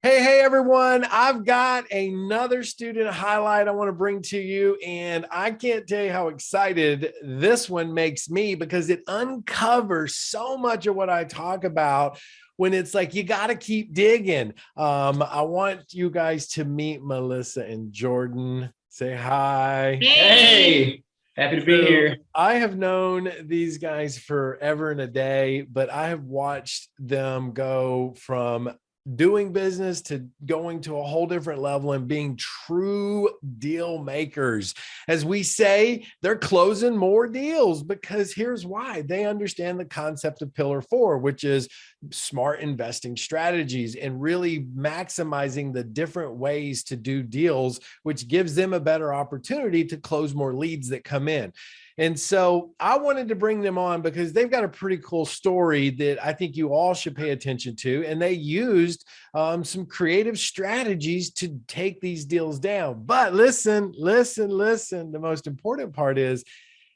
Hey, everyone. I've got another student highlight I want to bring to you. And I can't tell you how excited this one makes me because it uncovers so much of what I talk about when it's like, you got to keep digging. I want you guys to meet Melissa and Jordan. Say hi. Hey, happy to be here. I have known these guys forever and a day, but I have watched them go from doing business to going to a whole different level and being true deal makers. As we say, they're closing more deals because here's why. They understand the concept of pillar 4, which is smart investing strategies and really maximizing the different ways to do deals, which gives them a better opportunity to close more leads that come in. And so I wanted to bring them on because they've got a pretty cool story that I think you all should pay attention to. And they used some creative strategies to take these deals down. But listen. The most important part is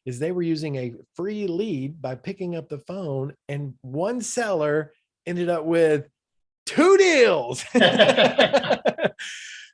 they were using a free lead by picking up the phone, and one seller ended up with 2 deals.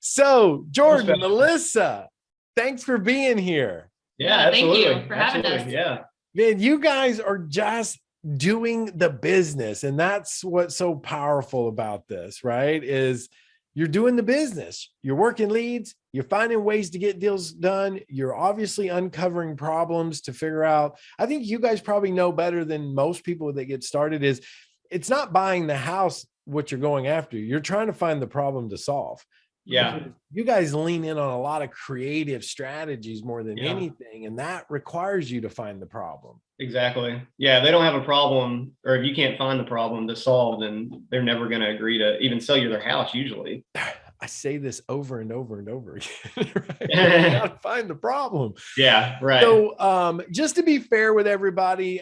So Jordan, Melissa, thanks for being here. Yeah, absolutely. Thank you for having us. Yeah. Man, you guys are just doing the business. And that's what's so powerful about this, right? Is you're doing the business, you're working leads, you're finding ways to get deals done. You're obviously uncovering problems to figure out. I think you guys probably know better than most people that get started is it's not buying the house what you're going after. You're trying to find the problem to solve. Yeah. You guys lean in on a lot of creative strategies more than anything, and that requires you to find the problem. Exactly. Yeah, they don't have a problem, or if you can't find the problem to solve, then they're never going to agree to even sell you their house usually. I say this over and over and over again. Right? You got to find the problem. Yeah, right. So just to be fair with everybody,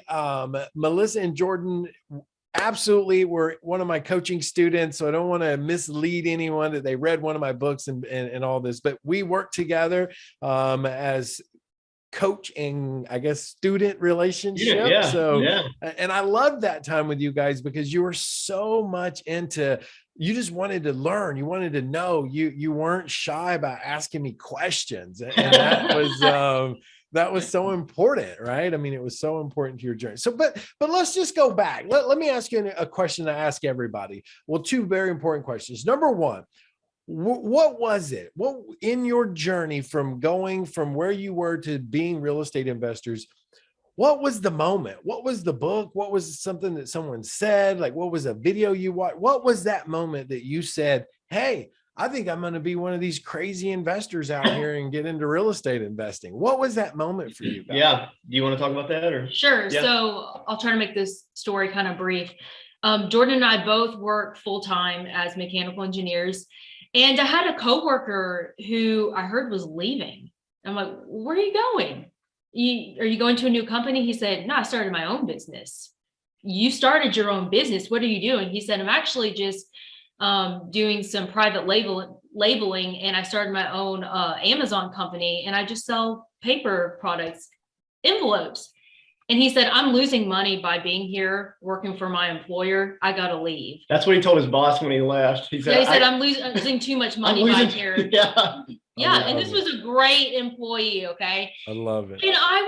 Melissa and Jordan absolutely were one of my coaching students. So I don't want to mislead anyone that they read one of my books and all this, but we work together as coach and I guess student relationship. And I love that time with you guys because you were so much into, you just wanted to learn, you wanted to know, you weren't shy about asking me questions, and that was so important, right? I mean, it was so important to your journey. So, but let's just go back. Let me ask you a question I ask everybody. Well, 2 very important questions. Number 1, what was it? What in your journey from going from where you were to being real estate investors? What was the moment? What was the book? What was something that someone said? Like, what was a video you watched? What was that moment that you said, hey, I think I'm going to be one of these crazy investors out here and get into real estate investing? What was that moment for you guys? Yeah. Do you want to talk about that? Or Sure. Yeah. So I'll try to make this story kind of brief. Jordan and I both work full-time as mechanical engineers. And I had a coworker who I heard was leaving. I'm like, where are you going? Are you going to a new company? He said, no, I started my own business. You started your own business. What are you doing? He said, I'm actually just doing some private labeling, and I started my own Amazon company, and I just sell paper products, envelopes. And he said, I'm losing money by being here working for my employer. I got to leave. That's what he told his boss when he left. He said, I'm losing too much money by here. Yeah. And this was a great employee. Okay. I love it. And I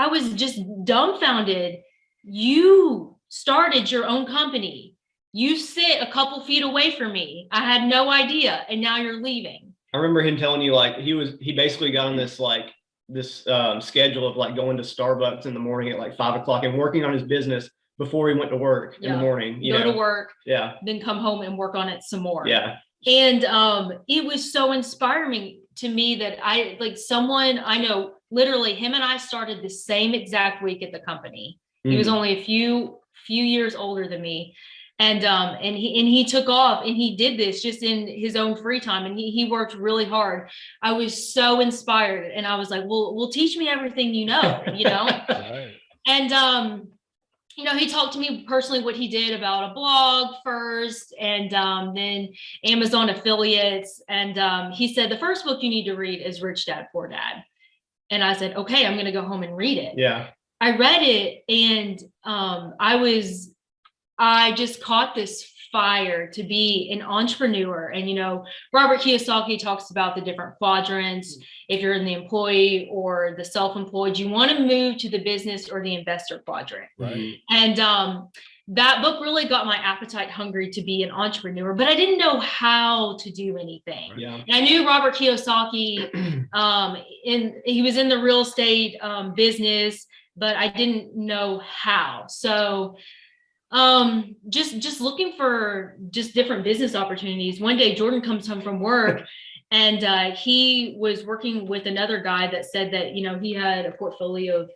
was just dumbfounded. You started your own company. You sit a couple feet away from me. I had no idea. And now you're leaving. I remember him telling you, like, he basically got on this schedule of like going to Starbucks in the morning at like 5 o'clock and working on his business before he went to work in the morning. Go to work. Yeah. Then come home and work on it some more. Yeah. And it was so inspiring to me that someone I know, literally him and I started the same exact week at the company. He was only a few years older than me. And he took off and he did this just in his own free time. And he worked really hard. I was so inspired. And I was like, well, teach me everything, you know. Right. And, he talked to me personally what he did about a blog first, and then Amazon affiliates. And he said, the first book you need to read is Rich Dad, Poor Dad. And I said, okay, I'm going to go home and read it. Yeah. I read it, and I just caught this inspired to be an entrepreneur. And, you know, Robert Kiyosaki talks about the different quadrants. If you're in the employee or the self-employed, you want to move to the business or the investor quadrant. Right. And that book really got my appetite hungry to be an entrepreneur, but I didn't know how to do anything. Yeah. And I knew Robert Kiyosaki, he was in the real estate business, but I didn't know how. So just looking for just different business opportunities. One day Jordan comes home from work and he was working with another guy that said that, you know, he had a portfolio of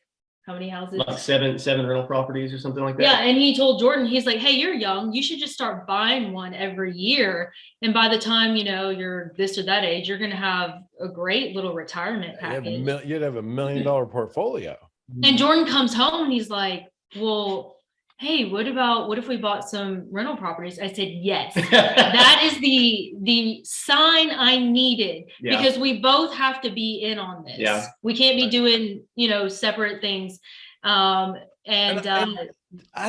how many houses? Like seven rental properties or something like that. Yeah. And he told Jordan, he's like, hey, you're young. You should just start buying one every year. And by the time, you know, you're this or that age, you're going to have a great little retirement package. You'd have $1 million portfolio. And Jordan comes home and he's like, well, hey, what if we bought some rental properties? I said, yes, that is the sign I needed, because we both have to be in on this. Yeah. We can't be doing, you know, separate things. I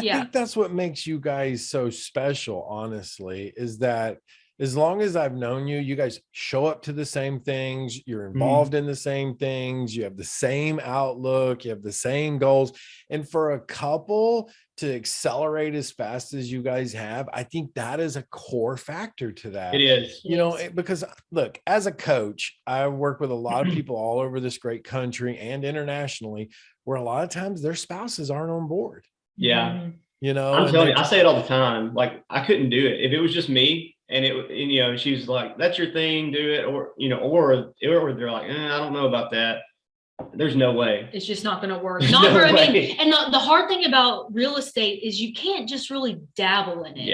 think that's what makes you guys so special, honestly, is that as long as I've known you, you guys show up to the same things, you're involved in the same things, you have the same outlook, you have the same goals. And for a couple to accelerate as fast as you guys have, I think that is a core factor to that. It is. You know, because look, as a coach, I work with a lot of people all over this great country and internationally, where a lot of times their spouses aren't on board. Yeah. You know, I'm telling you, I say it all the time. Like, I couldn't do it. If it was just me and you know, she's like, that's your thing, do it. Or, you know, or they're like, I don't know about that. There's no way. It's just not going to work. There's Not no for, I way. mean, and the hard thing about real estate is you can't just really dabble in it.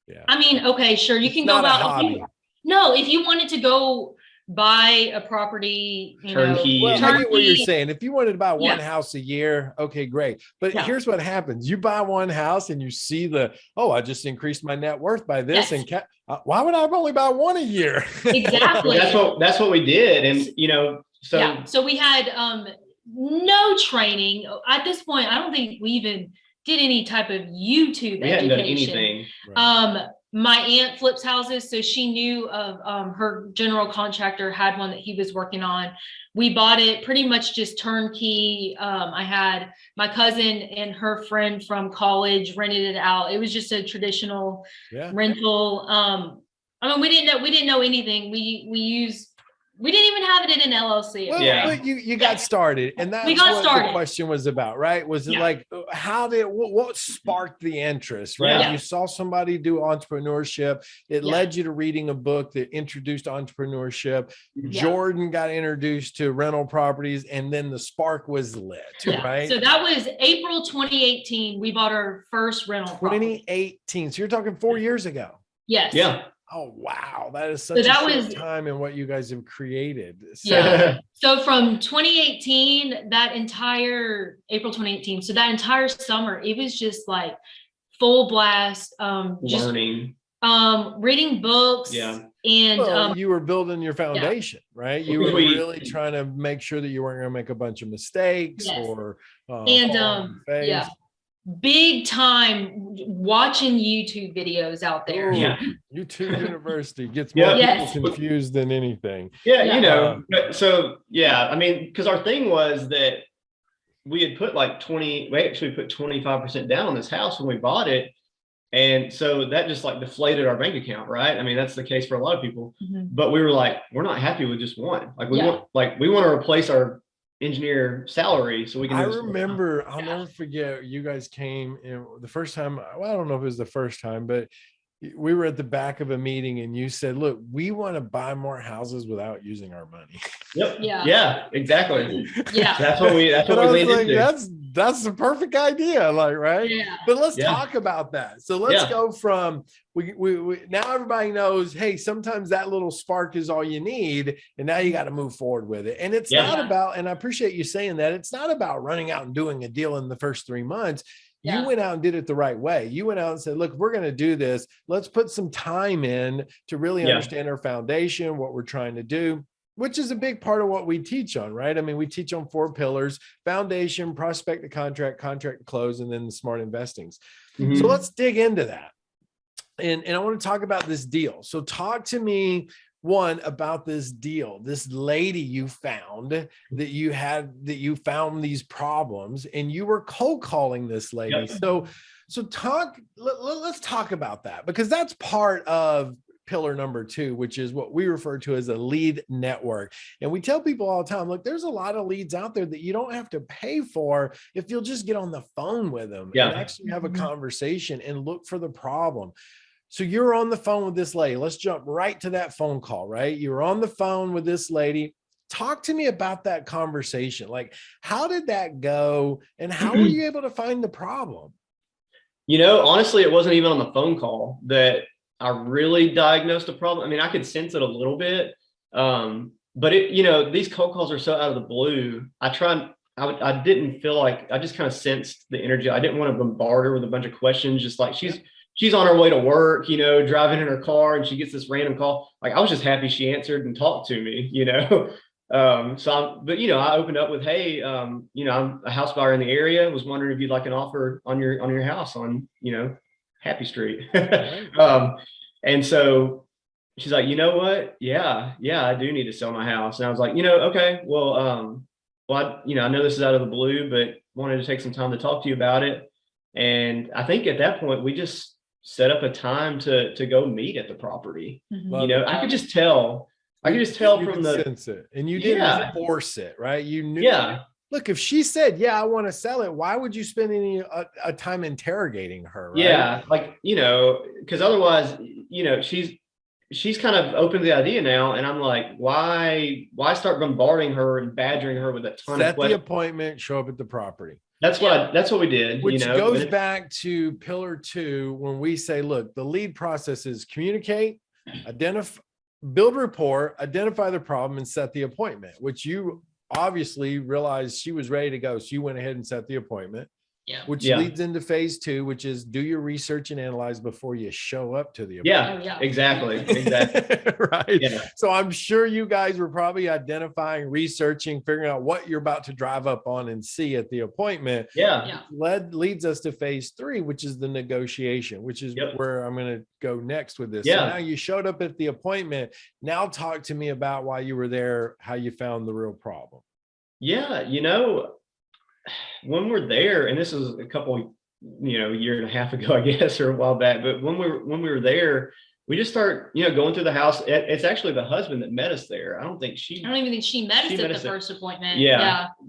Yeah. I mean, okay, sure. You can go about, if you wanted to go buy a property, you Turnkey. know, Well, I get what you're saying. If you wanted to buy one Yeah. house a year, okay, great. But Yeah. here's what happens. You buy one house and you see I just increased my net worth by this. Yes. And why would I only buy one a year? Exactly. That's what we did. And, you know, so yeah. So we had no training. At this point, I don't think we even did any type of YouTube we hadn't done education. anything. Right. My aunt flips houses, so she knew of her general contractor had one that he was working on. We bought it pretty much just turnkey. I had my cousin and her friend from college rented it out. It was just a traditional rental. I mean, we didn't know anything. We didn't even have it in an LLC. Well, but you got started, and that's what the question was about, right? Was it like, what sparked the interest, right? Yeah. You saw somebody do entrepreneurship. It led you to reading a book that introduced entrepreneurship. Yeah. Jordan got introduced to rental properties, and then the spark was lit, right? So that was April 2018. We bought our first rental property. 2018. So you're talking 4 years ago. Yes. Yeah. Oh, wow. That is such a short time in what you guys have created. So, so from 2018, that entire April 2018, so that entire summer, it was just like full blast, just learning, reading books. Yeah. And you were building your foundation, right? You were really trying to make sure that you weren't going to make a bunch of mistakes or big time watching YouTube videos out there. Yeah. YouTube University gets more people confused than anything. Yeah. You know, so I mean, because our thing was that we had put we actually put 25% down on this house when we bought it. And so that just like deflated our bank account, right? I mean, that's the case for a lot of people, but we were like, we're not happy with just one. Like we want to replace our engineer salary so we can. I remember, I'll never forget, you guys came in the first time. Well, I don't know if it was the first time, but we were at the back of a meeting and you said, look, we want to buy more houses without using our money. Yep. Yeah, exactly. Yeah. That's what we leaned into. That's the perfect idea, like, right? Yeah. But let's talk about that. So let's go from we now everybody knows, hey, sometimes that little spark is all you need, and now you got to move forward with it. And it's not about, and I appreciate you saying that, it's not about running out and doing a deal in the first 3 months. You went out and did it the right way. You went out and said, look, if we're going to do this, let's put some time in to really understand our foundation, what we're trying to do, which is a big part of what we teach on, right? I mean, we teach on 4 pillars: foundation, prospect to contract, contract to close, and then the smart investings. So let's dig into that. and I want to talk about this deal. So talk to me, one, about this deal, this lady you found that you found these problems, and you were cold calling this lady. Yep. Let's talk about that, because that's part of pillar number 2, which is what we refer to as a lead network. And we tell people all the time, look, there's a lot of leads out there that you don't have to pay for if you'll just get on the phone with them and actually have a conversation and look for the problem. So you're on the phone with this lady. Let's jump right to that phone call, right? You were on the phone with this lady. Talk to me about that conversation. Like, how did that go? And how were you able to find the problem? Honestly, it wasn't even on the phone call that I really diagnosed a problem. I mean, I could sense it a little bit. But these cold calls are so out of the blue. I didn't feel like, I just kind of sensed the energy. I didn't want to bombard her with a bunch of questions, just like she's on her way to work, driving in her car, and she gets this random call. Like, I was just happy she answered and talked to me, I opened up with, hey, I'm a house buyer in the area. Was wondering if you'd like an offer on your house on, Happy Street. And so she's like, you know what? Yeah, I do need to sell my house. And I was like, okay, well, I know this is out of the blue, but wanted to take some time to talk to you about it. And I think at that point, we just set up a time to go meet at the property. I could just tell. From the sense it, and you didn't force it, right? You knew. Look, if she said, "Yeah, I want to sell it," why would you spend any time interrogating her? Right? Yeah, because otherwise, she's kind of open to the idea now, and I'm like, why start bombarding her and badgering her with a ton of questions? Set the appointment, show up at the property. That's what we did. Which goes back to pillar 2, when we say, look, the lead process is communicate, identify, build rapport, identify the problem, and set the appointment, which you obviously realized she was ready to go. So you went ahead and set the appointment, which leads into phase 2, which is do your research and analyze before you show up to the appointment. Exactly. Right. So I'm sure you guys were probably identifying, researching, figuring out what you're about to drive up on and see at the appointment. Leads us to phase 3, which is the negotiation, which is where I'm going to go next with this. So now you showed up at the appointment. Now talk to me about why you were there, how you found the real problem. When we're there, and this was a couple, year and a half ago, I guess, or a while back, but when we were there, we just start, going through the house. It's actually the husband that met us there. I don't even think she met us at the first appointment.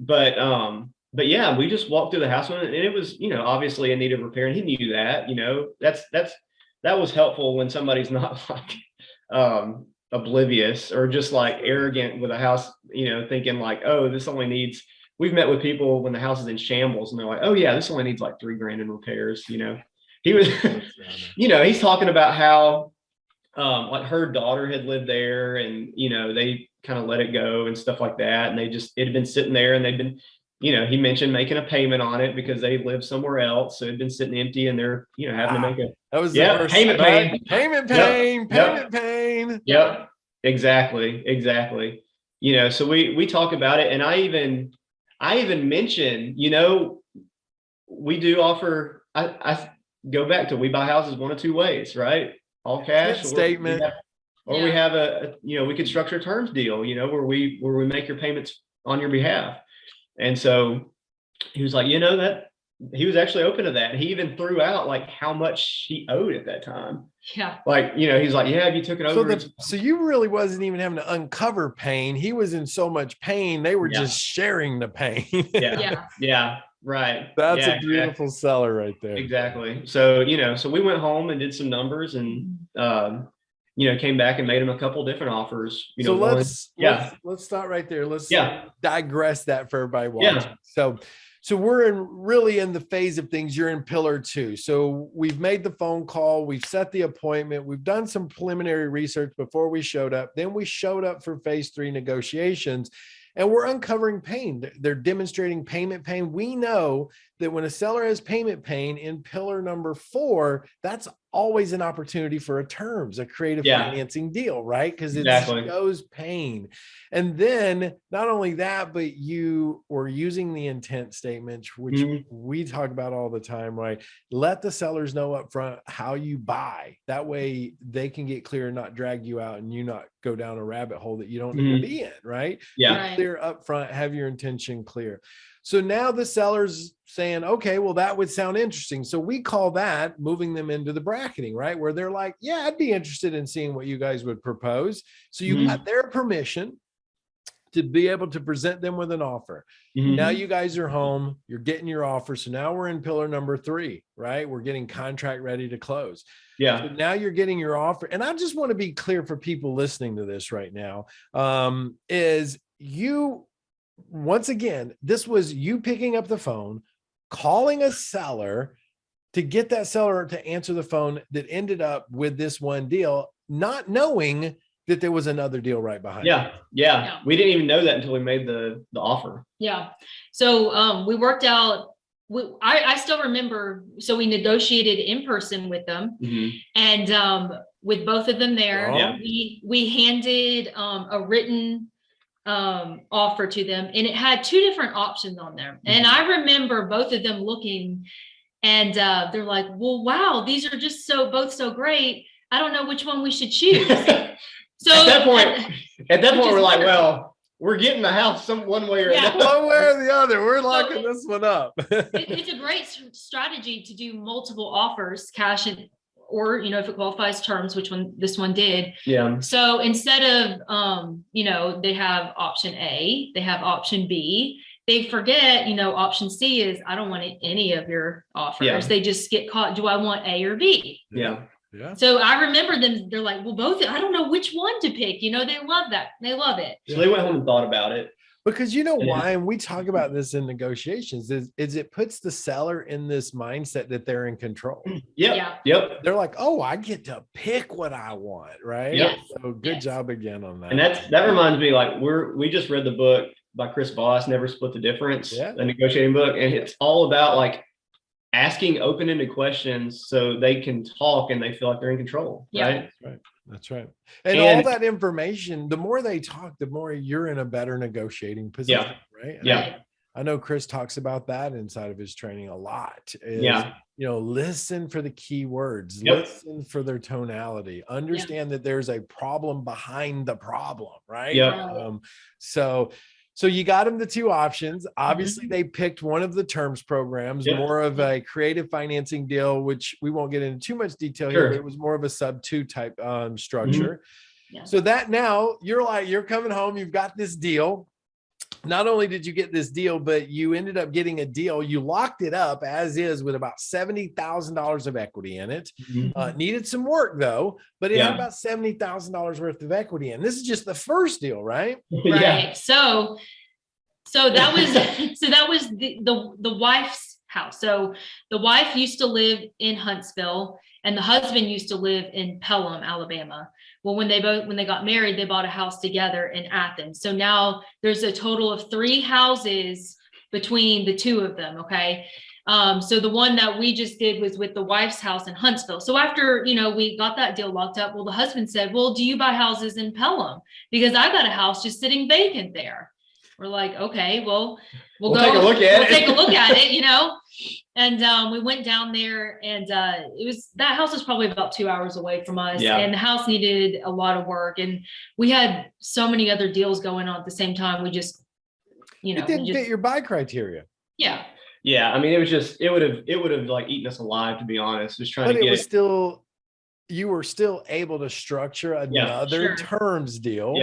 But yeah, we just walked through the house, and it was, obviously in need of repair, and he knew that. That was helpful when somebody's not like oblivious or just like arrogant with a house, thinking like, oh, this only needs. We've met with people when the house is in shambles, and they're like, oh yeah, this only needs like $3,000 in repairs. He was, he's talking about how, like her daughter had lived there, and, they kind of let it go and stuff like that. And it had been sitting there, and they'd been, he mentioned making a payment on it because they lived somewhere else. So it'd been sitting empty, and they're, having to make that was the first payment pain. Yep. Exactly. So we talk about it, and I even mentioned, we do offer, I go back to, we buy houses one of two ways, right? All cash statement. We have we could structure a terms deal, where we make your payments on your behalf. And so he was like, that he was actually open to that. He even threw out like how much he owed at that time. He's like, if you took it over. So you really wasn't even having to uncover pain. He was in so much pain. They were just sharing the pain. Right. That's a beautiful seller right there. Exactly. So, so we went home and did some numbers, and, came back and made him a couple different offers. Let's start right there. Let's digress that for everybody watching. So we're really in the phase of things. You're in pillar 2. So we've made the phone call. We've set the appointment. We've done some preliminary research before we showed up. Then we showed up for phase 3 negotiations, and we're uncovering pain. They're demonstrating payment pain. We know that when a seller has payment pain in pillar number 4, that's always an opportunity for a terms, a creative financing deal, right? Because it shows pain. And then not only that, but you were using the intent statement, which we talk about all the time, right? Let the sellers know up front how you buy. That way they can get clear and not drag you out and you not go down a rabbit hole that you don't need to be in, right? Yeah. Be clear up front, have your intention clear. So now the seller's saying, okay, well, that would sound interesting. So we call that moving them into the bracketing, right? Where they're like, yeah, I'd be interested in seeing what you guys would propose. So you got their permission to be able to present them with an offer. Now you guys are home, you're getting your offer. So now we're in pillar number 3, right? We're getting contract ready to close. Yeah. So now you're getting your offer. And I just want to be clear for people listening to this right now, is you, once again, this was you picking up the phone, calling a seller to get that seller to answer the phone that ended up with this one deal, not knowing that there was another deal right behind it. Yeah. We didn't even know that until we made the offer. Yeah. So we worked out, I still remember, so we negotiated in person with them and with both of them there, we handed a written offer to them, and it had 2 different options on there. And I remember both of them looking and they're like, well, wow, these are just both so great. I don't know which one we should choose. So at that point, we're like, well, we're getting the house one way or another. One way or the other. We're locking this one up. It's a great strategy to do multiple offers, cash or, if it qualifies terms, which this one did. Yeah. So instead of, they have option A, they have option B, they forget, option C is, I don't want any of your offers. Yeah. They just get caught. Do I want A or B? Yeah. Yeah. So I remember them, they're like, well, both, I don't know which one to pick. They love that. They love it. So they went home and thought about it. Because you know why, and we talk about this in negotiations, is it puts the seller in this mindset that they're in control. Yep. They're like, oh, I get to pick what I want, right? Yep. So good job again on that. And that reminds me, like we just read the book by Chris Voss, Never Split the Difference, a negotiating book, and it's all about like asking open-ended questions so they can talk and they feel like they're in control. Right. That's right. And all that information, the more they talk, the more you're in a better negotiating position. Right. And I know Chris talks about that inside of his training a lot. Listen for the key words, listen for their tonality, understand that there's a problem behind the problem. Right. So you got them the 2 options. Obviously, they picked one of the terms programs, more of a creative financing deal, which we won't get into too much detail here, but it was more of a sub 2 type structure. So that now you're coming home, you've got this deal. Not only did you get this deal, but you ended up getting a deal. You locked it up as is with about $70,000 of equity in it. Needed some work though, but it had about $70,000 worth of equity in. This is just the first deal, right? Right. So that was the wife's house. So the wife used to live in Huntsville and the husband used to live in Pelham, Alabama. Well, when they got married, they bought a house together in Athens. So now there's a total of 3 houses between the 2 of them. Okay. So the one that we just did was with the wife's house in Huntsville. So after, we got that deal locked up, well, the husband said, well, do you buy houses in Pelham? Because I've got a house just sitting vacant there. We're like, okay, well, we'll take a look at it, And we went down there and that house was probably about 2 hours away from us. And the house needed a lot of work. And we had so many other deals going on at the same time. We just, it didn't fit your buy criteria. Yeah. Yeah. I mean, it would have like eaten us alive, to be honest, just trying to get it. You were still able to structure another terms deal.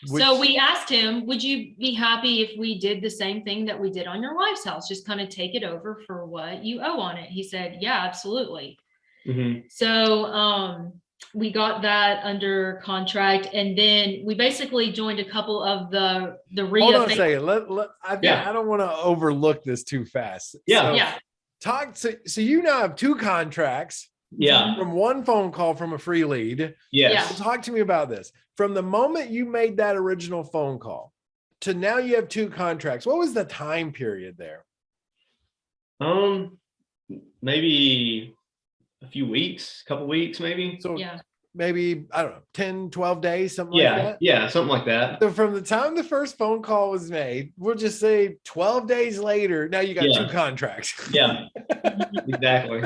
So we asked him, would you be happy if we did the same thing that we did on your wife's house? Just kind of take it over for what you owe on it. He said, yeah, absolutely. So we got that under contract, and then we basically joined a couple of the REIA. Hold on a second. I don't want to overlook this too fast. So you now have 2 contracts. From one phone call from a free lead. So talk to me about this. From the moment you made that original phone call to now you have 2 contracts. What was the time period there? Maybe a few weeks, couple weeks, maybe. So Yeah. maybe, I don't know, 10, 12 days, something like Yeah, that. yeah, something like that. So from the time the first phone call was made, we'll just say 12 days later, now you got Yeah. 2 contracts. Yeah, exactly.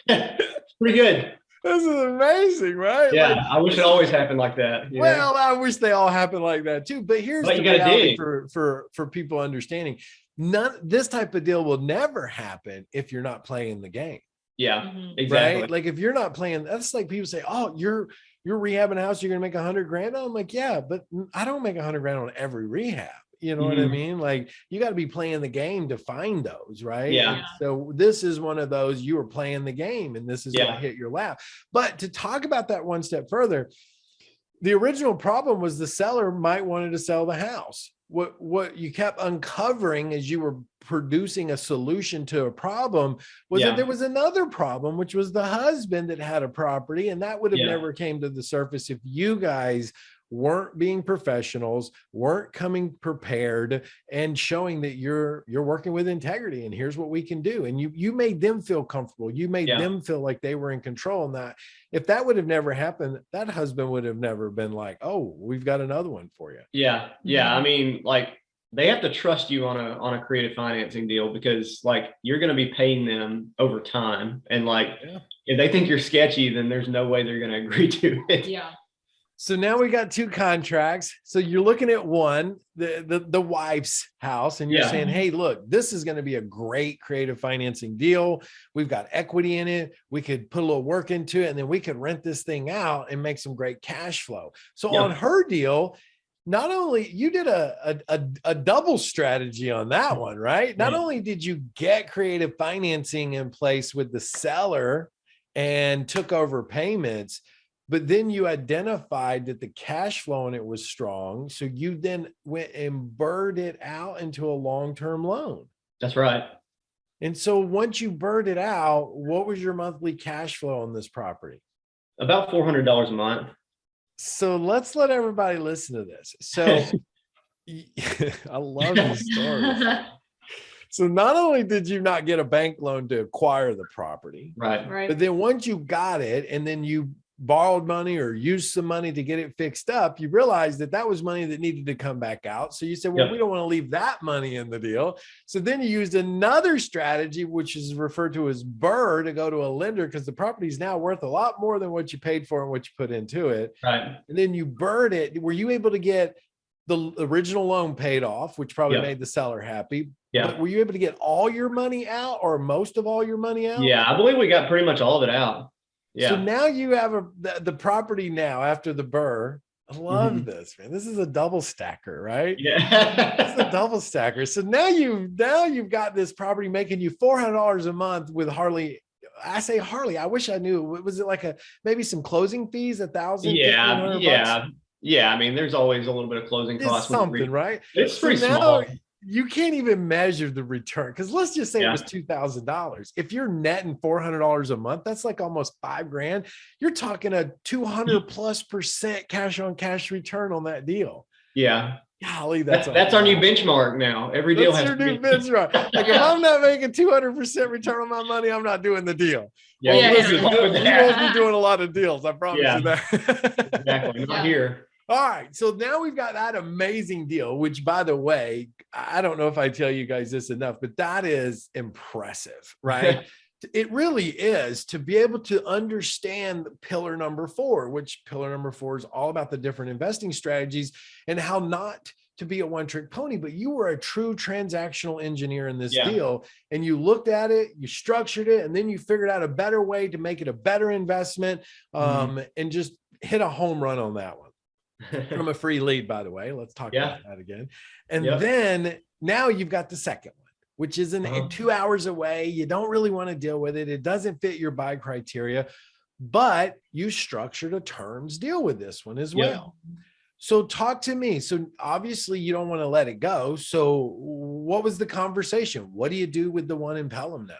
It's pretty good. This is amazing, right? Yeah, Like, I wish it always happened like that. You know? well, I wish they all happened like that too. But here's But the you gotta reality dig. for people understanding. This type of deal will never happen if you're not playing the game. Yeah, Mhm. exactly. Right? Like if you're not playing, that's like people say, "Oh, you're rehabbing a house, you're gonna make 100 grand." I'm like, yeah, but I don't make 100 grand on every rehab. You know what I Mhm. mean? Like you got to be playing the game to find those, right? Yeah. And so this is one of those, you were playing the game and this is Yeah. what hit your lap. But to talk about that one step further, the original problem was the seller might wanted to sell the house. What you kept uncovering as you were producing a solution to a problem was Yeah. that there was another problem, which was the husband that had a property, and that would have Yeah. never came to the surface if you guys weren't being professionals, weren't coming prepared and showing that you're working with integrity and here's what we can do. And you made them feel comfortable. You made Yeah. them feel like they were in control. And that if that would have never happened, that husband would have never been like, "Oh, we've got another one for you." Yeah. Yeah. I Mhm. mean, like they have to trust you on a creative financing deal because like you're going to be paying them over time. And like Yeah. if they think you're sketchy, then there's no way they're going to agree to it. Yeah. So now we got 2 contracts. So you're looking at one, the wife's house, and you're Yeah. saying, "Hey, look, this is going to be a great creative financing deal. We've got equity in it. We could put a little work into it, and then we could rent this thing out and make some great cash flow." So Yeah. on her deal, not only you did a double strategy on that one, right? Not Yeah. only did you get creative financing in place with the seller and took over payments, but then you identified that the cash flow in it was strong. So you then went and bird it out into a long-term loan. That's right. And so once you bird it out, what was your monthly cash flow on this property? About $400 a month. So let's let everybody listen to this. So I love these stories. So not only did you not get a bank loan to acquire the property, Right. but Right. then once you got it and then you borrowed money or used some money to get it fixed up, you realized that that was money that needed to come back out. So you said, well, Yep. we don't want to leave that money in the deal. So then you used another strategy, which is referred to as BRRRR, to go to a lender because the property is now worth a lot more than what you paid for and what you put into it. Right. And then you BRRRRed it. Were you able to get the original loan paid off, which probably Yeah. made the seller happy? Yeah. But were you able to get all your money out or most of all your money out? Yeah. I believe we got pretty much all of it out. Yeah. So now you have the property now after the BRRRR. I love Mhm. this, man. This is a double stacker, right? This is a Yeah. double stacker. So now you've got this property making you $400 a month with hardly. I say hardly. I wish I knew. Was it like maybe some closing fees, $1,000, Yeah. $1,500 Yeah. Yeah. I mean, there's always a little bit of closing It's costs. when you something, right? It's So pretty now small. you can't even measure the return because let's just say it Yeah. was $2,000. If you're netting $400 a month, that's like almost $5,000. You're talking a 200+% cash on cash return on that deal. Yeah. Golly, That's that's our new benchmark now. Every deal That's has your to new be. benchmark. Like if I'm not making 200% return on my money, I'm not doing the deal. Yeah. Well, Yeah. listen, good luck with you that. won't be doing a lot of deals. I promise Yeah. you that. Exactly. Not Yeah. here. All right. So now we've got that amazing deal, which by the way, I don't know if I tell you guys this enough, but that is impressive, right? It really is to be able to understand pillar number 4, which pillar number 4 is all about the different investing strategies and how not to be a one-trick pony, but you were a true transactional engineer in this Yeah. deal. And you looked at it, you structured it, and then you figured out a better way to make it a better investment and just hit a home run on that one. From a free lead, by the way. Let's talk Yeah. about that again. And Yep. then now you've got the second one, which is in Uh-huh. 2 hours away. You don't really want to deal with it. It doesn't fit your buy criteria, but you structured a terms deal with this one as Yeah. well. So talk to me. So obviously you don't want to let it go. So what was the conversation? What do you do with the one in Pelham now?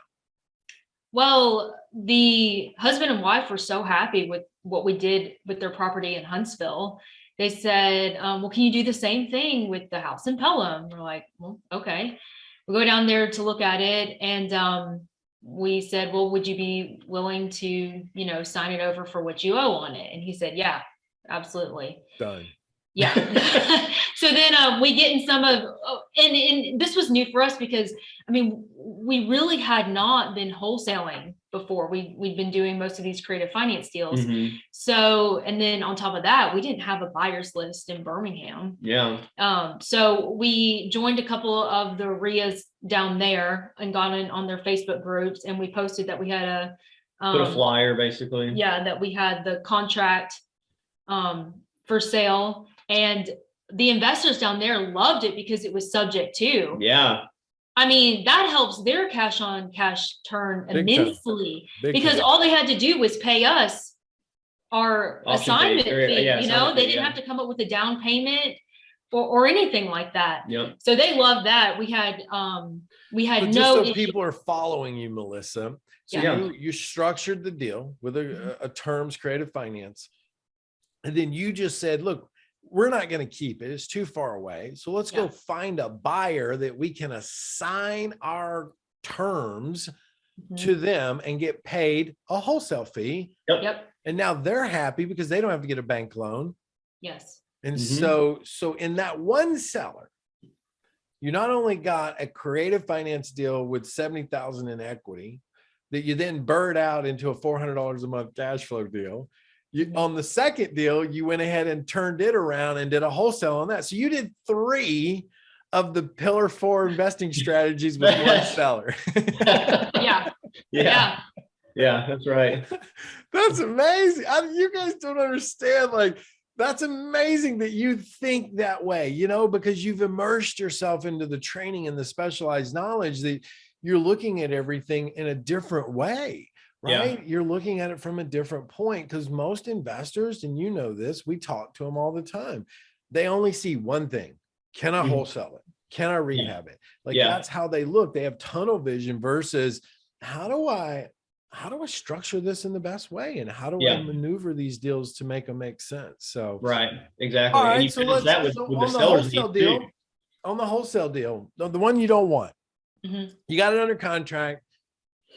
Well, the husband and wife were so happy with what we did with their property in Huntsville. They said, well, can you do the same thing with the house in Pelham? We're like, well, okay. we go down there to look at it, and we said, well, would you be willing to, you know, sign it over for what you owe on it? And he said, yeah, absolutely. Done. Yeah. So then we get in some of, and this was new for us because, I mean, we really had not been wholesaling before. We'd been doing most of these creative finance deals. Mhm. So, and then on top of that, we didn't have a buyer's list in Birmingham. Yeah. So we joined a couple of the REIAs down there and got in on their Facebook groups, and we posted that we had a Put a flyer basically. yeah, that we had the contract for sale, and the investors down there loved it because it was subject to. Yeah. I mean, that helps their cash on cash turn Big time. immensely Big because time. all they had to do was pay us our Option assignment fee, or, fee. yeah, You know, assignment they fee, didn't yeah. have to come up with a down payment or anything like that. Yep. So they loved that. We had So no just so issue. people are following you, Melissa. So Yeah. you structured the deal with a terms creative finance. And then you just said, look, we're not going to keep it. It's too far away. So let's go find a buyer that we can assign our terms Mhm. to them and get paid a wholesale fee. Yep. And now they're happy because they don't have to get a bank loan. Yes. And Mhm. so in that one seller, you not only got a creative finance deal with 70,000 in equity that you then bird out into a $400 a month cash flow deal. On the second deal, you went ahead and turned it around and did a wholesale on that. So you did 3 of the pillar 4 investing strategies with one seller. Yeah. Yeah. Yeah, that's right. That's amazing. You guys don't understand. Like, that's amazing that you think that way, you know, because you've immersed yourself into the training and the specialized knowledge that you're looking at everything in a different way, right? Yeah. You're looking at it from a different point because most investors, and you know this, we talk to them all the time. They only see one thing. Can I Mhm. wholesale it? Can I rehab it? Like Yeah. that's how they look. They have tunnel vision versus how do I structure this in the best way? And how do I Yeah. maneuver these deals to make them make sense? So, Right. Exactly. all And right. you So balance that with so the on the seller's wholesale needs too. deal, the one you don't want, Mhm. you got it under contract.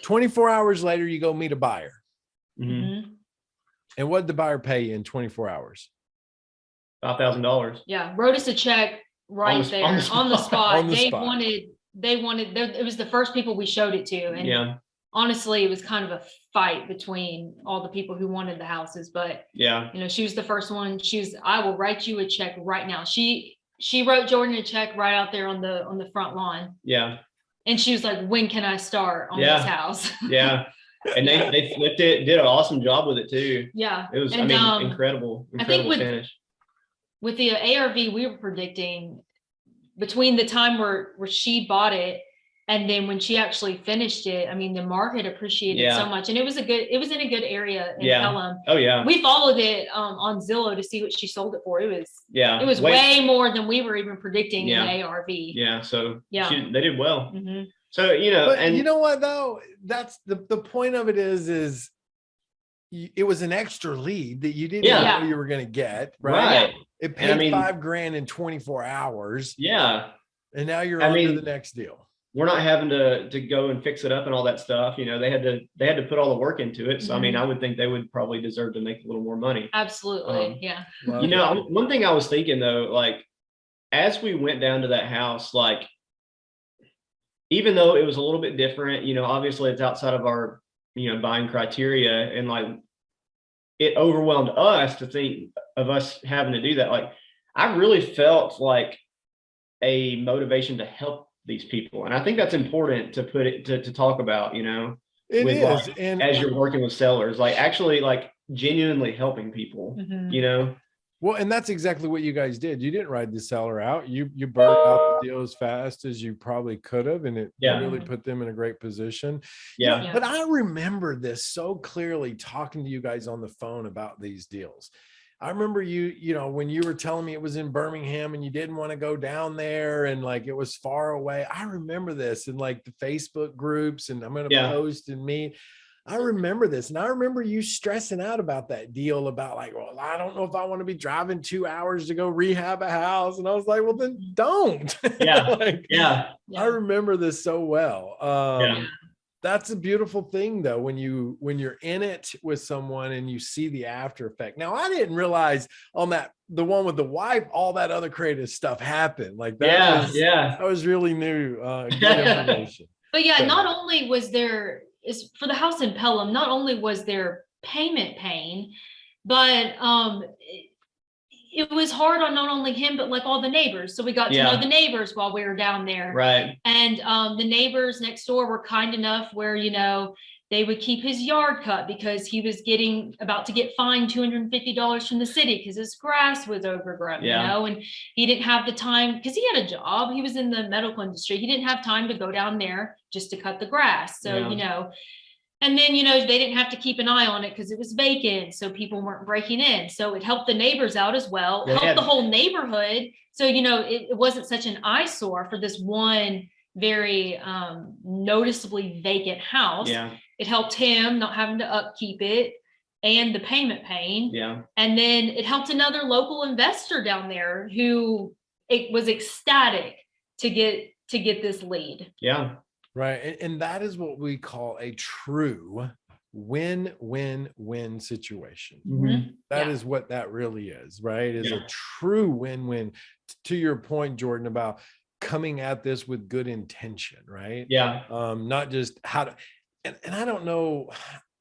24 hours later, you go meet a buyer. Mhm. Mhm. And what did the buyer pay you in 24 hours? $5,000. Yeah. Wrote us a check right the- there on the on the spot. spot. On the They spot. wanted, it was the first people we showed it to. And Yeah. honestly, it was kind of a fight between all the people who wanted the houses, but Yeah. you know, she was the first one. I will write you a check right now. She wrote Jordan a check right out there on the front lawn. Yeah. And she was like, when can I start on Yeah. this house? Yeah. And they flipped it, did an awesome job with it too. Yeah. It was, And, incredible. I think Incredible finish. with the ARV, we were predicting between the time where she bought it and then when she actually finished it, I mean, the market appreciated so much, and it was in a good area in Pelham. Oh yeah. We followed it on Zillow to see what she sold it for. It was Way way more than we were even predicting in the ARV. Yeah. So Yeah. they did well. Mhm. So, you know, But and you know what though? That's the point of it is it was an extra lead that you didn't Yeah. know you were going to get, right? right. It And I paid mean- $5,000 in 24 hours. Yeah. And now you're I on to mean- the next deal. We're not having to go and fix it up and all that stuff. You know, they had to put all the work into it. So, I mean, I would think they would probably deserve to make a little more money. Absolutely. Yeah. Love You know, it. one thing I was thinking though, like, as we went down to that house, like, even though it was a little bit different, you know, obviously it's outside of our, you know, buying criteria, and like, it overwhelmed us to think of us having to do that. Like, I really felt like a motivation to help these people. And I think that's important to put it to talk about, you know, It with, is. like, And as you're working with sellers, like actually like genuinely helping people, Mhm. you know? well, and that's exactly what you guys did. You didn't ride the seller out. You burned out the deal as fast as you probably could have, and it Yeah. really put them in a great position. You Yeah. know, but I remember this so clearly talking to you guys on the phone about these deals. I remember you know, when you were telling me it was in Birmingham and you didn't want to go down there and like it was far away. I remember this in like the Facebook groups, and I'm going to Yeah. post and meet. I remember this. And I remember you stressing out about that deal about like, well, I don't know if I want to be driving 2 hours to go rehab a house. And I was like, well, then don't. Yeah. Like, Yeah. I remember this so well. Yeah. That's a beautiful thing though, when you're in it with someone and you see the after effect. Now, I didn't realize on the one with the wife, all that other creative stuff happened. Like that was really new, good information. But yeah, not only was there is for the house in Pelham, not only was there payment pain, but it was hard on not only him, but like all the neighbors. So we got to know the neighbors while we were down there. Right. And the neighbors next door were kind enough where, they would keep his yard cut because he was about to get fined $250 from the city because his grass was overgrown, and he didn't have the time because he had a job. He was in the medical industry. He didn't have time to go down there just to cut the grass. So, and then, they didn't have to keep an eye on it because it was vacant. So people weren't breaking in. So it helped the neighbors out as well, helped the whole neighborhood. So, it wasn't such an eyesore for this one very noticeably vacant house. Yeah. It helped him not having to upkeep it and the payment pain. Yeah. And then it helped another local investor down there who it was ecstatic to get this lead. Yeah. Right. And that is what we call a true win-win-win situation. Mm-hmm. That is what that really is, right? Is a true win-win. To your point, Jordan, about coming at this with good intention, right? Yeah. Not just how to, and I don't know,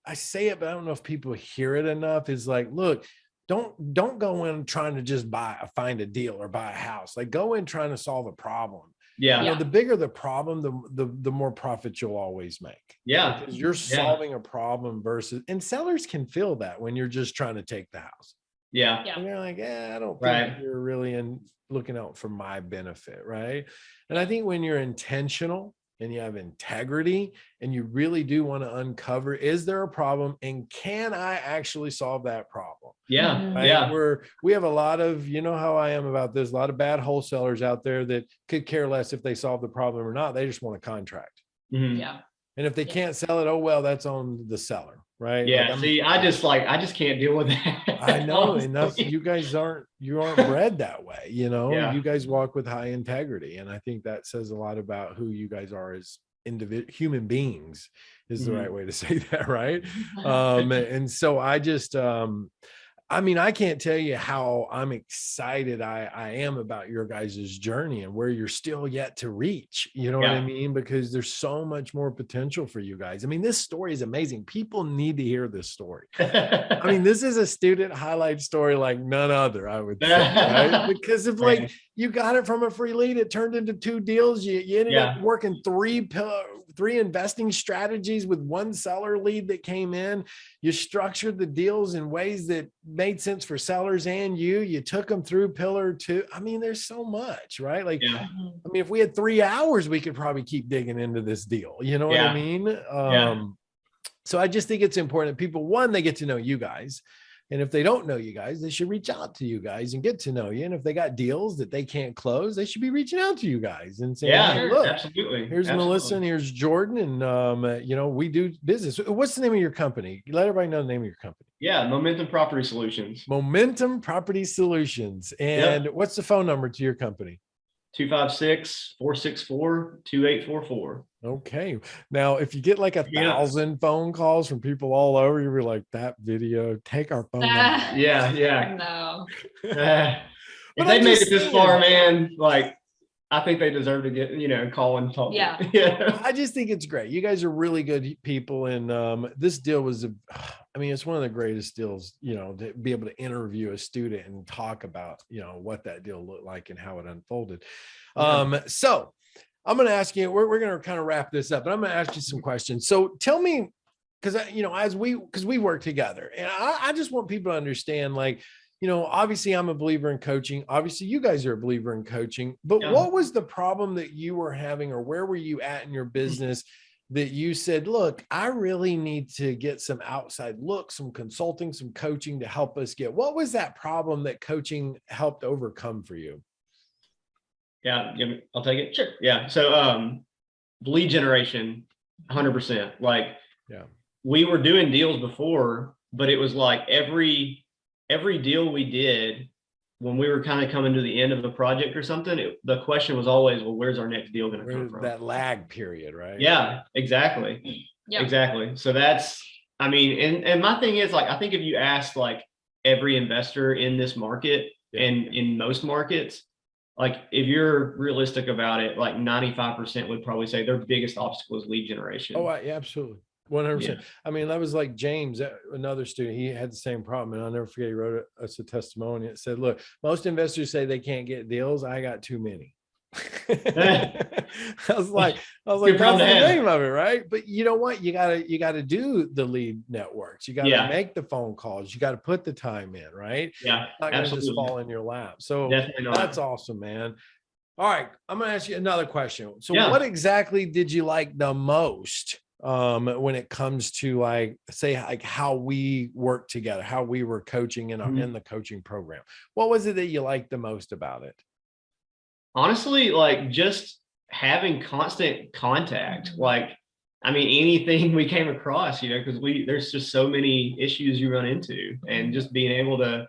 I say it, but I don't know if people hear it enough, is like, look, don't go in trying to just find a deal or buy a house. Like, go in trying to solve a problem. Yeah. The bigger the problem, the more profit you'll always make. Yeah. Because you're solving a problem and sellers can feel that when you're just trying to take the house. Yeah. And you're like, I don't think you're really looking out for my benefit. Right. And I think when you're intentional and you have integrity and you really do want to uncover, is there a problem and can I actually solve that problem? Yeah. Right? Yeah. We have a lot of, how I am about this, a lot of bad wholesalers out there that could care less if they solve the problem or not. They just want a contract. Mm-hmm. Yeah. And if they can't sell it, oh, well, that's on the seller. Right. Yeah. I just can't deal with that. I know enough. You guys aren't bred that way. You guys walk with high integrity. And I think that says a lot about who you guys are as human beings is the right way to say that. Right. And so I just, I can't tell you how I'm excited I am about your guys' journey and where you're still yet to reach, what I mean? Because there's so much more potential for you guys. This story is amazing. People need to hear this story. This is a student highlight story like none other, I would say, right? Because of you got it from a free lead, it turned into 2 deals. You ended up working 3 investing strategies with 1 seller lead that came in. You structured the deals in ways that made sense for sellers and you took them through pillar 2. There's so much, right? Like, if we had 3 hours, we could probably keep digging into this deal. You know what I mean? So I just think it's important that people, one, they get to know you guys. And if they don't know you guys, they should reach out to you guys and get to know you. And if they got deals that they can't close, they should be reaching out to you guys and saying, hey, look, absolutely. Here's Melissa and here's Jordan. And, we do business. What's the name of your company? Let everybody know the name of your company. Yeah. Momentum Property Solutions. Momentum Property Solutions. And what's the phone number to your company? 256-464-2844. Okay. Now, if you get like 1,000 phone calls from people all over, you'll be like, that video, take our phone number. Yeah. No. If they made it this far, man, like, I think they deserve to get, call and talk. Yeah. I just think it's great. You guys are really good people. And this deal was, it's one of the greatest deals, to be able to interview a student and talk about, what that deal looked like and how it unfolded. So I'm going to ask you, we're going to kind of wrap this up, but I'm going to ask you some questions. So tell me, because we work together, and I just want people to understand, like, obviously I'm a believer in coaching. Obviously you guys are a believer in coaching, but what was the problem that you were having, or where were you at in your business that you said, look, I really need to get some outside look, some consulting, some coaching to help us what was that problem that coaching helped overcome for you? Yeah. I'll take it. Sure. Yeah. So, lead generation, 100%. Like, we were doing deals before, but it was like every deal we did, when we were kind of coming to the end of the project or something, the question was always, well, where's our next deal going to come from? That lag period, right? Yeah, exactly. Yeah. Exactly. So that's, I mean, and my thing is, like, I think if you ask like every investor in this market and in most markets, like if you're realistic about it, like 95% would probably say their biggest obstacle is lead generation. Oh, yeah, absolutely. 100%. Yeah. I mean, that was like James, another student, he had the same problem. And I'll never forget, he wrote us a testimony. It said, look, most investors say they can't get deals. I got too many. I was like, that's the name of it, right? But you know what? You gotta do the lead networks. You gotta make the phone calls. You gotta put the time in, right? Yeah, it's not gonna just fall in your lap. So that's awesome, man. All right, I'm gonna ask you another question. So what exactly did you like the most when it comes to, like, say, like how we work together, how we were coaching in the coaching program? What was it that you liked the most about it? Honestly, like just having constant contact. Like, I mean, anything we came across, you know, because there's just so many issues you run into, and just being able to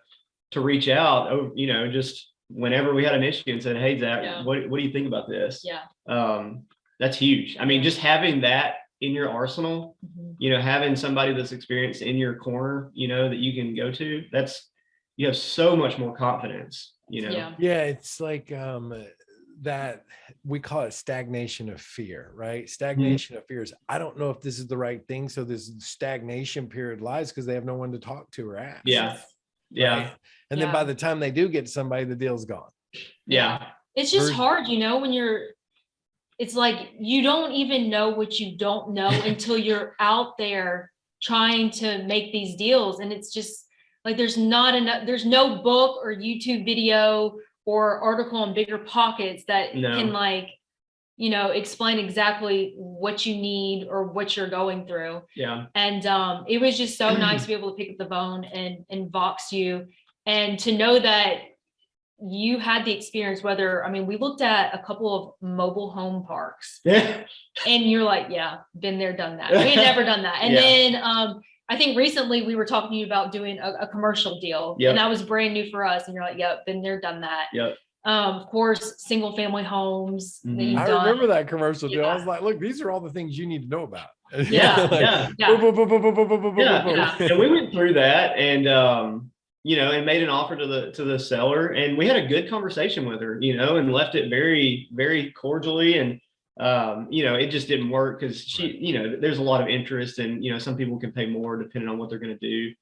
reach out, you know, just whenever we had an issue and said, hey, Zach, what do you think about this? Yeah. That's huge. I mean, just having that in your arsenal, you know, having somebody that's experienced in your corner, you know, that you can go to, you have so much more confidence, you know? Yeah. It's like, that we call it stagnation of fear, right? Stagnation of fear is, I don't know if this is the right thing. So this stagnation period lies because they have no one to talk to or ask. Yeah. Right? And then by the time they do get somebody, the deal's gone. Yeah. It's just hard, you know, when it's like, you don't even know what you don't know until you're out there trying to make these deals. And it's just like, there's no book or YouTube video or article on Bigger Pockets that can, like, you know, explain exactly what you need or what you're going through. Yeah. And it was just so nice to be able to pick up the phone and vox you, and to know that you had the experience, we looked at a couple of mobile home parks and you're like, yeah, been there, done that. We had never done that. And then I think recently we were talking to you about doing a commercial deal, and that was brand new for us. And you're like, yep, been there, done that. Yep. Of course, single family homes. That you've I done. remember that commercial deal. I was like, look, these are all the things you need to know about. Yeah. Yeah. And we went through that, and you know, and made an offer to the seller, and we had a good conversation with her, you know, and left it very, very cordially. And you know, it just didn't work because she, you know, there's a lot of interest, and, you know, some people can pay more depending on what they're going to do.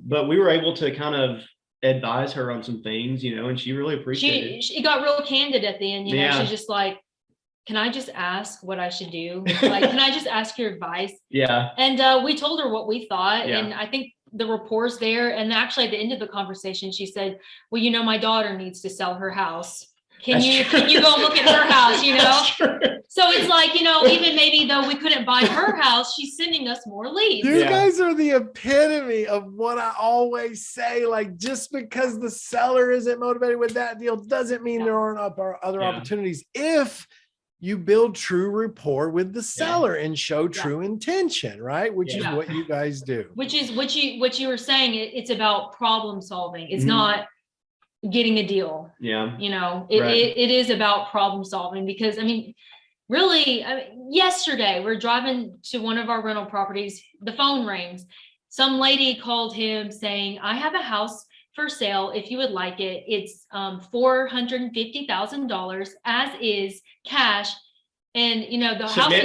But we were able to kind of advise her on some things, you know, and she really appreciated it. She got real candid at the end, you know. She's just like, can I just ask what I should do? Like, can I just ask your advice? Yeah. And we told her what we thought. And I think the rapport's there. And actually at the end of the conversation, she said, well, you know, my daughter needs to sell her house. Can you go look at her house, you know? So it's like, you know, even maybe though we couldn't buy her house, she's sending us more leads. You guys are the epitome of what I always say. Like, just because the seller isn't motivated with that deal doesn't mean there aren't other opportunities. If you build true rapport with the seller and show true intention, right? Which is what you guys do. Which is what you were saying. It's about problem solving. It's not getting a deal. Yeah. You know, it is about problem solving, because I mean, really, yesterday we're driving to one of our rental properties. The phone rings. Some lady called him saying, I have a house for sale. If you would like it, it's $450,000 as is, cash. And you know,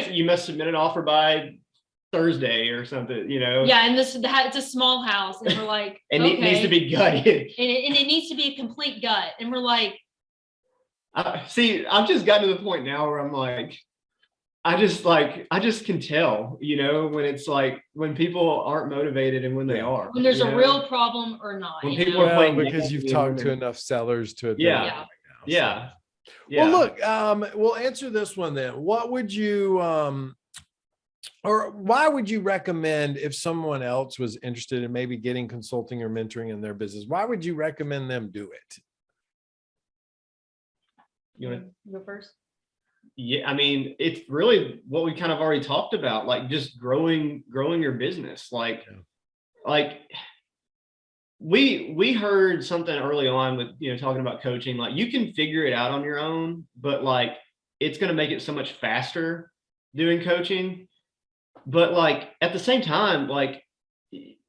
you must submit an offer by Thursday or something, you know? Yeah. And it's a small house. And we're like, and it needs to be gutted. And it needs to be a complete gut. And we're like, see, I've just gotten to the point now where I'm like, I just can tell, you know, when it's like, when people aren't motivated and when they are. When there's a real problem or not. When people are playing, because you've talked to enough sellers to Yeah. Well, look, we'll answer this one then. What would you, or why would you recommend, if someone else was interested in maybe getting consulting or mentoring in their business, why would you recommend them do it? You want to go first? Yeah, I mean, it's really what we kind of already talked about, like just growing your business. Like we heard something early on with, talking about coaching, like you can figure it out on your own, but like it's going to make it so much faster doing coaching. But like at the same time, like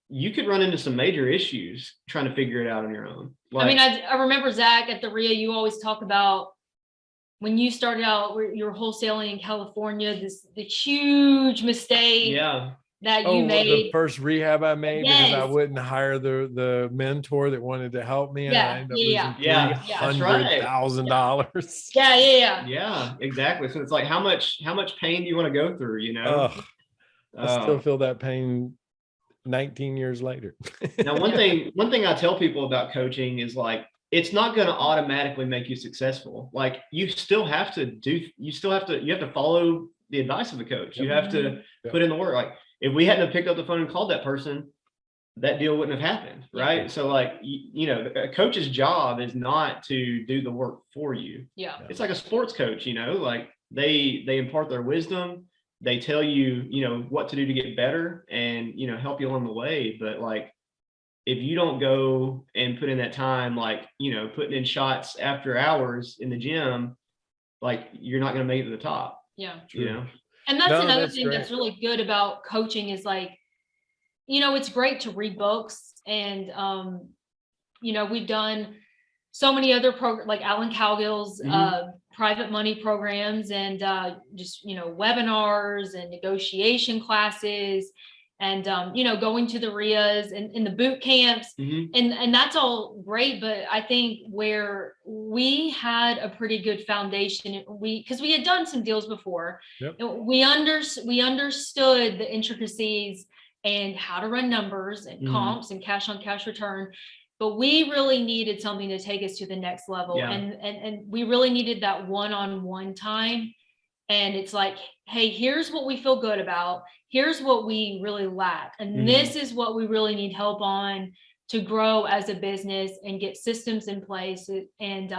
you could run into some major issues trying to figure it out on your own. Like, I mean, I remember, Zach, at the REIA, you always talk about when you started out, you were wholesaling in California, the huge mistake that you made. The first rehab I made because I Yes. wouldn't hire the mentor that wanted to help me. And I ended up losing $300,000. Yeah, exactly. So it's like, how much pain do you want to go through, I still feel that pain 19 years later. Now, one thing I tell people about coaching is like, it's not going to automatically make you successful. Like you have to follow the advice of the coach. You have to put in the work. Like if we hadn't have picked up the phone and called that person, that deal wouldn't have happened. Right. So like, a coach's job is not to do the work for you. Yeah. It's like a sports coach, like they impart their wisdom. They tell you, what to do to get better and, help you along the way. But like, if you don't go and put in that time, like, putting in shots after hours in the gym, like you're not going to make it to the top. Yeah. And that's another thing that's really good about coaching is like, it's great to read books and, we've done so many other programs like Alan Cowgill's, private money programs and, just, webinars and negotiation classes and, going to the REIAs and in the boot camps and that's all great. But I think where we had a pretty good foundation, because we had done some deals before, we understood the intricacies and how to run numbers and comps and cash on cash return. But we really needed something to take us to the next level. And we really needed that one-on-one time. And it's like, hey, here's what we feel good about. Here's what we really lack. And this is what we really need help on to grow as a business and get systems in place and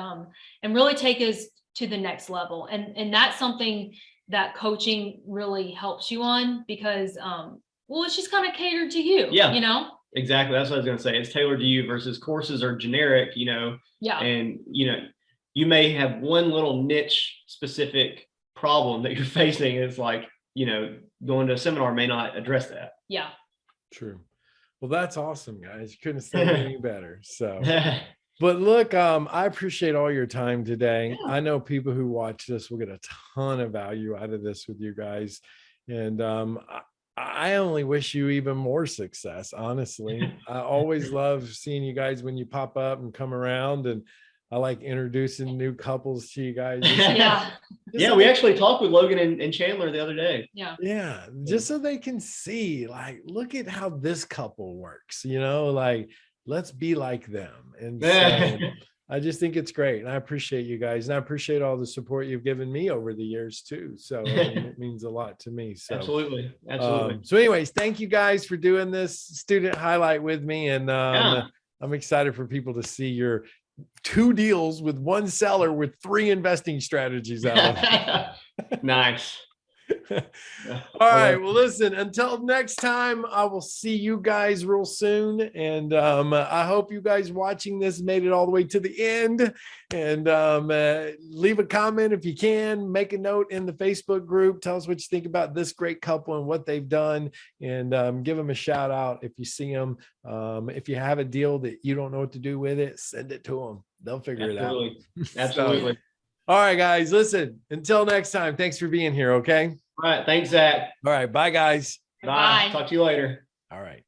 really take us to the next level. And that's something that coaching really helps you on because, it's just kind of catered to you, Exactly. That's what I was going to say. It's tailored to you versus courses are generic, and, you may have one little niche specific problem that you're facing. Is like, going to a seminar may not address that. Yeah. True. Well, that's awesome, guys. You couldn't say any better. So, but look, I appreciate all your time today. I know people who watch this will get a ton of value out of this with you guys. And, I only wish you even more success, honestly. I always love seeing you guys when you pop up and come around, and I like introducing new couples to you guys. We actually talked with Logan and Chandler the other day. Just so they can see, like, look at how this couple works, like, let's be like them. And so I just think it's great. And I appreciate you guys. And I appreciate all the support you've given me over the years too. So it means a lot to me. So Absolutely. So anyways, thank you guys for doing this student highlight with me. And I'm excited for people to see your 2 deals with 1 seller with 3 investing strategies out of it. Nice. All right. Well, listen, until next time, I will see you guys real soon. And I hope you guys watching this made it all the way to the end. And leave a comment if you can. Make a note in the Facebook group. Tell us what you think about this great couple and what they've done. And give them a shout out if you see them. If you have a deal that you don't know what to do with it, send it to them. They'll figure it out. Absolutely. All right, guys, listen, until next time, thanks for being here. Okay. All right. Thanks, Zach. All right. Bye, guys. Bye. Talk to you later. All right.